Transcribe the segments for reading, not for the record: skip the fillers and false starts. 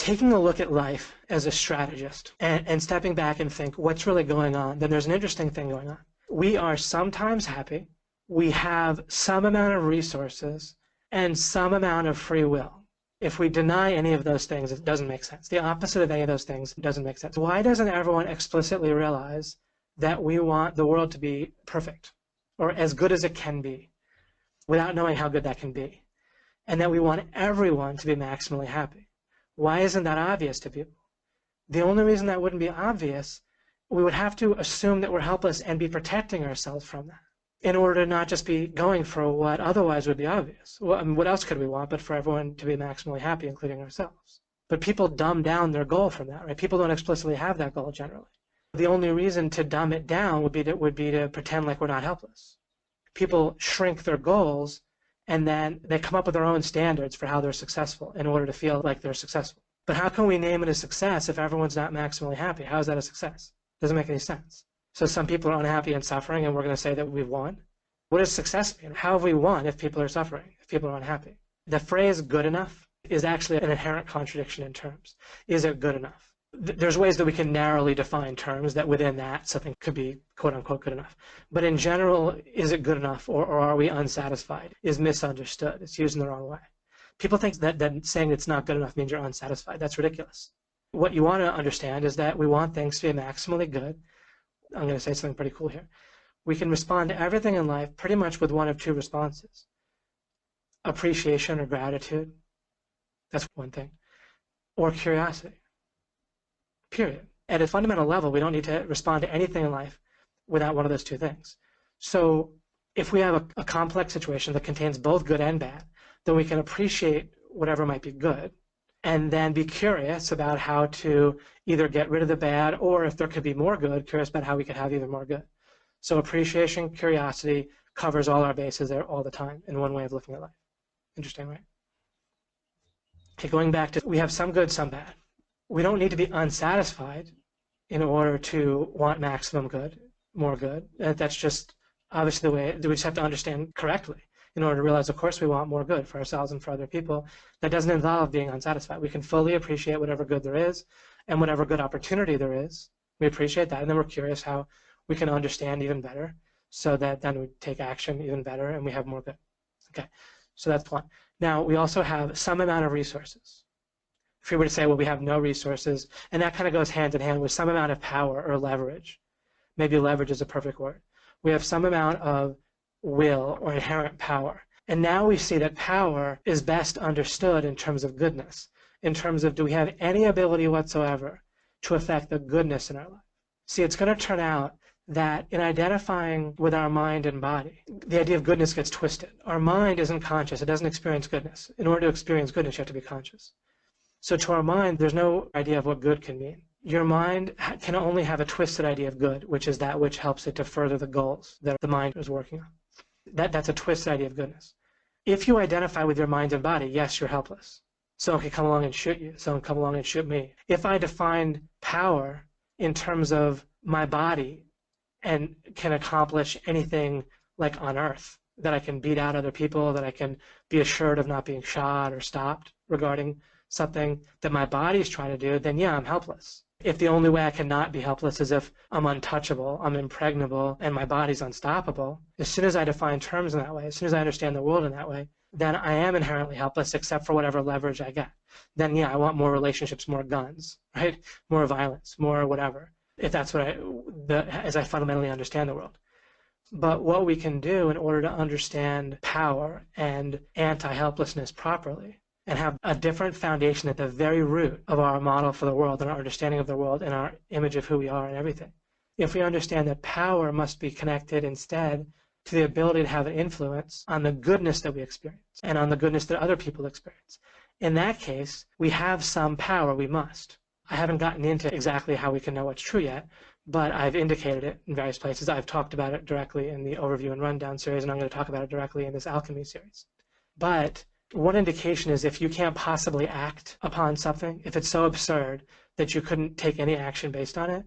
taking a look at life as a strategist and stepping back and think what's really going on, then there's an interesting thing going on. We are sometimes happy, we have some amount of resources, and some amount of free will. If we deny any of those things, it doesn't make sense. The opposite of any of those things doesn't make sense. Why doesn't everyone explicitly realize that we want the world to be perfect or as good as it can be without knowing how good that can be? And that we want everyone to be maximally happy. Why isn't that obvious to people? The only reason that wouldn't be obvious, we would have to assume that we're helpless and be protecting ourselves from that in order to not just be going for what otherwise would be obvious. Well, I mean, what else could we want but for everyone to be maximally happy, including ourselves? But people dumb down their goal from that, right? People don't explicitly have that goal generally. The only reason to dumb it down would be to pretend like we're not helpless. People shrink their goals and then they come up with their own standards for how they're successful in order to feel like they're successful. But how can we name it a success if everyone's not maximally happy? How is that a success? Doesn't make any sense. So some people are unhappy and suffering, and we're going to say that we've won. What does success mean? How have we won if people are suffering, if people are unhappy? The phrase good enough is actually an inherent contradiction in terms. Is it good enough? There's ways that we can narrowly define terms that within that something could be quote unquote good enough. But in general, is it good enough or are we unsatisfied is misunderstood. It's used in the wrong way. People think that saying it's not good enough means you're unsatisfied. That's ridiculous. What you want to understand is that we want things to be maximally good. I'm going to say something pretty cool here. We can respond to everything in life pretty much with one of two responses. Appreciation or gratitude. That's one thing. Or curiosity. Period. At a fundamental level, we don't need to respond to anything in life without one of those two things. So if we have a complex situation that contains both good and bad, then we can appreciate whatever might be good and then be curious about how to either get rid of the bad or if there could be more good, curious about how we could have even more good. So appreciation, curiosity covers all our bases there all the time in one way of looking at life. Interesting, right? Okay, going back to we have some good, some bad. We don't need to be unsatisfied in order to want maximum good, more good. That's just obviously the way we just have to understand correctly in order to realize, of course, we want more good for ourselves and for other people. That doesn't involve being unsatisfied. We can fully appreciate whatever good there is and whatever good opportunity there is. We appreciate that, and then we're curious how we can understand even better so that then we take action even better and we have more good. Okay, so that's one. Now, we also have some amount of resources. If we were to say, well, we have no resources, and that kind of goes hand in hand with some amount of power or leverage. Maybe leverage is a perfect word. We have some amount of will or inherent power. And now we see that power is best understood in terms of goodness, in terms of do we have any ability whatsoever to affect the goodness in our life. See, it's going to turn out that in identifying with our mind and body, the idea of goodness gets twisted. Our mind isn't conscious. It doesn't experience goodness. In order to experience goodness, you have to be conscious. So to our mind, there's no idea of what good can mean. Your mind can only have a twisted idea of good, which is that which helps it to further the goals that the mind is working on. That's a twisted idea of goodness. If you identify with your mind and body, yes, you're helpless. Someone can come along and shoot you. Someone can come along and shoot me. If I define power in terms of my body and can accomplish anything like on earth, that I can beat out other people, that I can be assured of not being shot or stopped regarding something that my body is trying to do, then yeah, I'm helpless. If the only way I cannot be helpless is if I'm untouchable, I'm impregnable, and my body's unstoppable, as soon as I define terms in that way, as soon as I understand the world in that way, then I am inherently helpless except for whatever leverage I get. Then yeah, I want more relationships, more guns, right? More violence, more whatever, if that's what as I fundamentally understand the world. But what we can do in order to understand power and anti-helplessness properly and have a different foundation at the very root of our model for the world and our understanding of the world and our image of who we are and everything. If we understand that power must be connected instead to the ability to have an influence on the goodness that we experience and on the goodness that other people experience. In that case, we have some power, we must. I haven't gotten into exactly how we can know what's true yet, but I've indicated it in various places. I've talked about it directly in the Overview and Rundown series, and I'm going to talk about it directly in this Alchemy series. But one indication is if you can't possibly act upon something, if it's so absurd that you couldn't take any action based on it,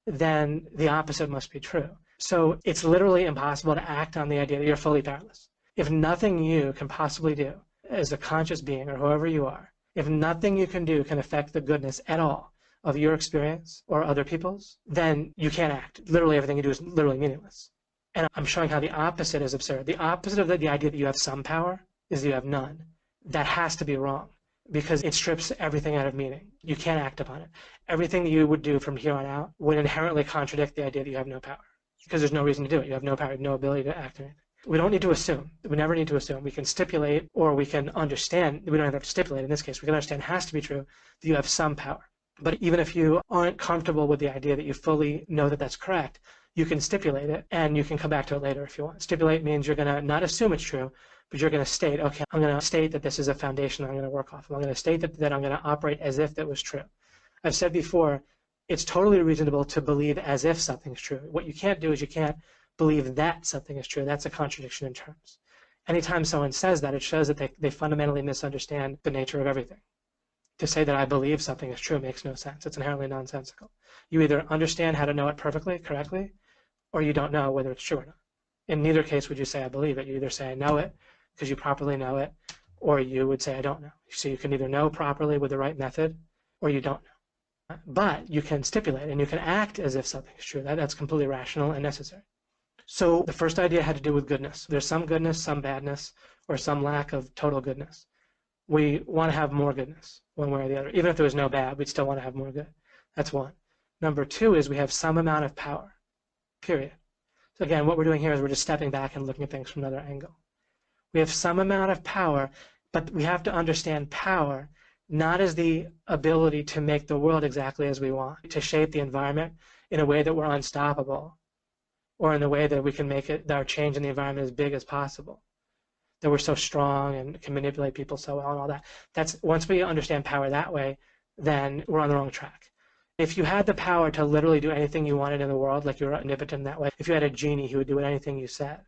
then the opposite must be true. So it's literally impossible to act on the idea that you're fully powerless. If nothing you can possibly do as a conscious being or whoever you are if nothing you can do can affect the goodness at all of your experience or other people's, then you can't act. Literally everything you do is literally meaningless. And I'm showing how the opposite is absurd. The opposite of the idea that you have some power is that you have none. That has to be wrong because it strips everything out of meaning. You can't act upon it. Everything that you would do from here on out would inherently contradict the idea that you have no power because there's no reason to do it. You have no power, no ability to act on anything. We don't need to assume. We never need to assume. We can stipulate or we can understand. We don't have to stipulate in this case. We can understand it has to be true that you have some power. But even if you aren't comfortable with the idea that you fully know that that's correct, you can stipulate it and you can come back to it later if you want. Stipulate means you're going to not assume it's true, but you're going to state, okay, I'm going to state that this is a foundation I'm going to work off of. I'm going to state that I'm going to operate as if that was true. I've said before, it's totally reasonable to believe as if something's true. What you can't do is you can't believe that something is true. That's a contradiction in terms. Anytime someone says that, it shows that they fundamentally misunderstand the nature of everything. To say that I believe something is true makes no sense. It's inherently nonsensical. You either understand how to know it perfectly, correctly, or you don't know whether it's true or not. In neither case would you say I believe it. You either say I know it because you properly know it, or you would say I don't know. So you can either know properly with the right method, or you don't know. But you can stipulate and you can act as if something is true. That's completely rational and necessary. So the first idea had to do with goodness. There's some goodness, some badness, or some lack of total goodness. We want to have more goodness, one way or the other. Even if there was no bad, we'd still want to have more good. That's one. Number two is we have some amount of power, period. So again, what we're doing here is we're just stepping back and looking at things from another angle. We have some amount of power, but we have to understand power not as the ability to make the world exactly as we want, to shape the environment in a way that we're unstoppable, or in the way that we can make it, our change in the environment as big as possible, that we're so strong and can manipulate people so well and all that. That's, once we understand power that way, then we're on the wrong track. If you had the power to literally do anything you wanted in the world, like you were omnipotent that way, if you had a genie who would do anything you said,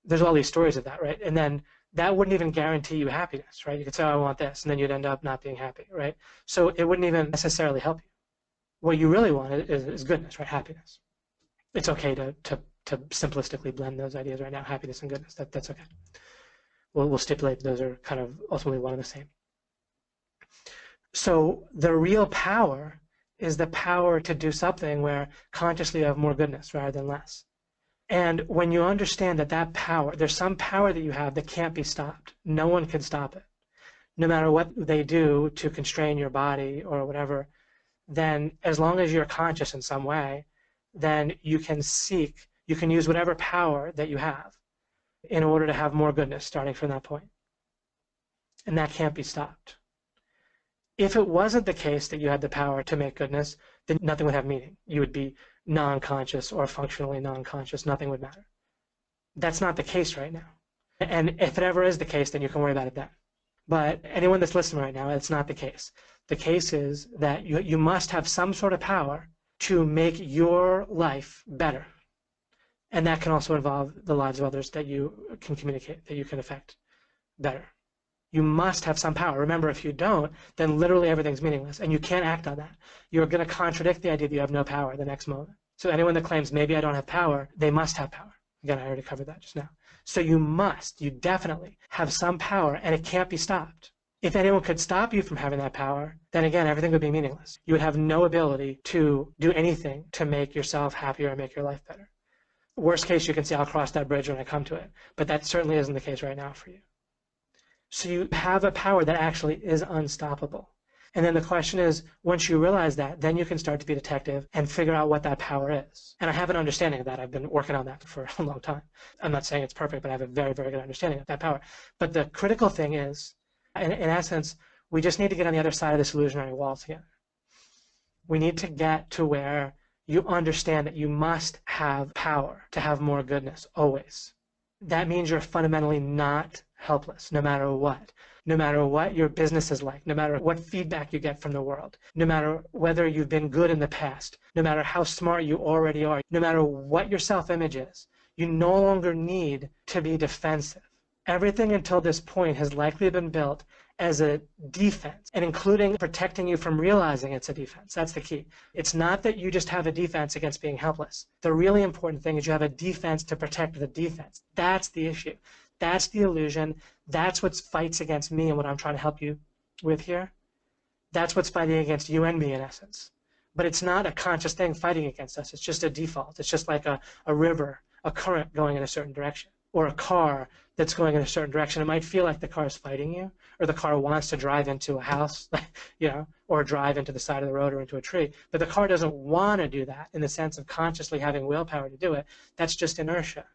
there's all these stories of that, right? And then that wouldn't even guarantee you happiness, right? You could say, oh, I want this, and then you'd end up not being happy, right? So it wouldn't even necessarily help you. What you really want is goodness, right? Happiness. It's okay to simplistically blend those ideas right now, happiness and goodness. That's okay. We'll stipulate those are kind of ultimately one and the same. So the real power is the power to do something where consciously you have more goodness rather than less. And when you understand that power, there's some power that you have that can't be stopped. No one can stop it. No matter what they do to constrain your body or whatever, then as long as you're conscious in some way, then you can use whatever power that you have in order to have more goodness starting from that point. And that can't be stopped. If it wasn't the case that you had the power to make goodness, then nothing would have meaning. You would be non-conscious or functionally non-conscious. Nothing would matter. That's not the case right now. And if it ever is the case, then you can worry about it then. But anyone that's listening right now, it's not the case. The case is that you must have some sort of power to make your life better. And that can also involve the lives of others that you can communicate, that you can affect better. You must have some power. Remember, if you don't, then literally everything's meaningless, and you can't act on that. You're going to contradict the idea that you have no power the next moment. So anyone that claims maybe I don't have power, they must have power. Again, I already covered that just now. So you definitely have some power, and it can't be stopped. If anyone could stop you from having that power, then again, everything would be meaningless. You would have no ability to do anything to make yourself happier or make your life better. Worst case, you can say, I'll cross that bridge when I come to it. But that certainly isn't the case right now for you. So you have a power that actually is unstoppable. And then the question is, once you realize that, then you can start to be a detective and figure out what that power is. And I have an understanding of that. I've been working on that for a long time. I'm not saying it's perfect, but I have a very, very good understanding of that power. But the critical thing is, in essence, we just need to get on the other side of this illusionary wall together. We need to get to where you understand that you must have power to have more goodness, always. That means you're fundamentally not helpless, no matter what. No matter what your business is like, no matter what feedback you get from the world, no matter whether you've been good in the past, no matter how smart you already are, no matter what your self-image is, you no longer need to be defensive. Everything until this point has likely been built as a defense, and including protecting you from realizing it's a defense. That's the key. It's not that you just have a defense against being helpless. The really important thing is you have a defense to protect the defense. That's the issue. That's the illusion. That's what fights against me and what I'm trying to help you with here, that's what's fighting against you and me in essence. But it's not a conscious thing fighting against us. It's just a default. It's just like a river, a current going in a certain direction, or a car that's going in a certain direction. It might feel like the car is fighting you, or the car wants to drive into a house, or drive into the side of the road or into a tree. But the car doesn't want to do that in the sense of consciously having willpower to do it. That's just inertia.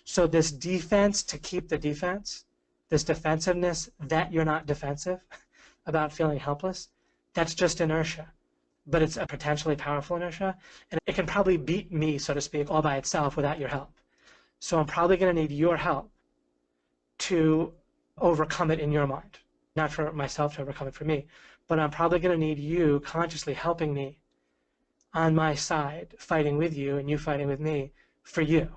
So this defense to keep the defense, this defensiveness that you're not defensive about feeling helpless, that's just inertia. But it's a potentially powerful inertia, and it can probably beat me, so to speak, all by itself without your help. So I'm probably going to need your help to overcome it in your mind. Not for myself to overcome it for me, but I'm probably going to need you consciously helping me on my side, fighting with you and you fighting with me for you,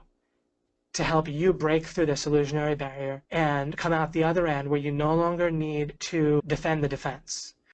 to help you break through this illusionary barrier and come out the other end where you no longer need to defend the defense.